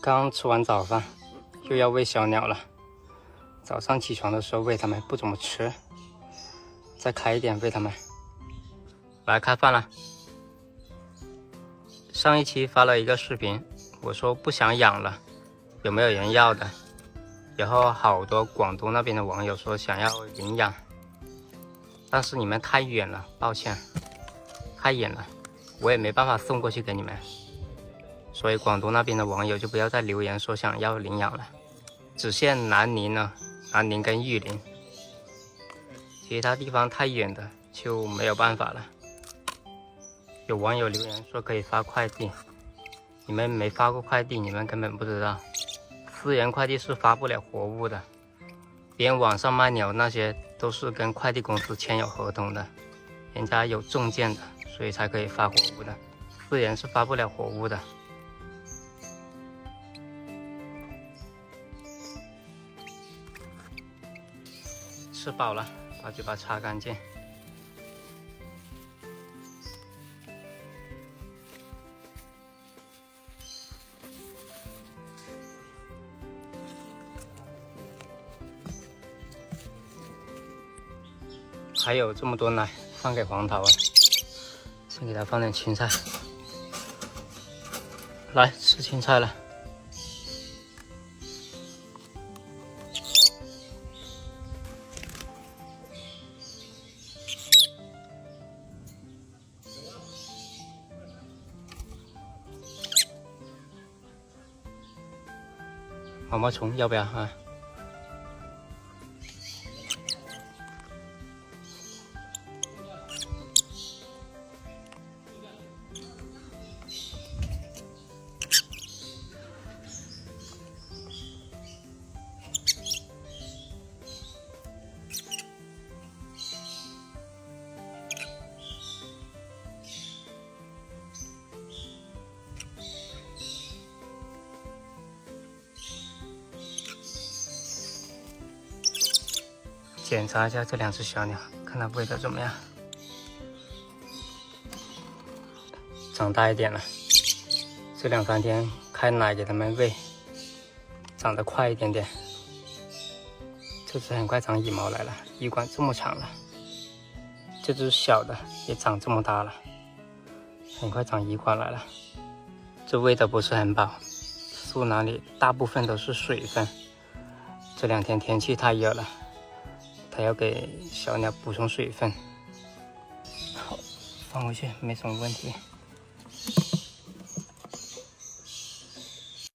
刚吃完早饭，又要喂小鸟了。早上起床的时候喂它们不怎么吃，再开一点喂它们。来开饭了。上一期发了一个视频，我说不想养了，有没有人要的？然后好多广东那边的网友说想要领养，但是你们太远了，抱歉，太远了，我也没办法送过去给你们。所以广东那边的网友就不要再留言说想要领养了，只限南宁了，南宁跟玉林，其他地方太远的就没有办法了。有网友留言说可以发快递，你们没发过快递，你们根本不知道，私人快递是发不了活物的，别人网上卖鸟那些都是跟快递公司签有合同的，人家有证件的，所以才可以发活物的，私人是发不了活物的。吃饱了，把嘴巴擦干净。还有这么多奶放给黄桃啊，先给它放点青菜。来吃青菜了。毛毛虫要不要啊？检查一下这两只小鸟，看它喂的怎么样。长大一点了，这2、3天开奶给它们喂，长得快一点点。这只很快长羽毛来了，羽管这么长了。这只小的也长这么大了，很快长羽管来了。这喂的不是很饱，树囊里大部分都是水分。这2天天气太热了，它要给小鸟补充水分。好，放回去没什么问题。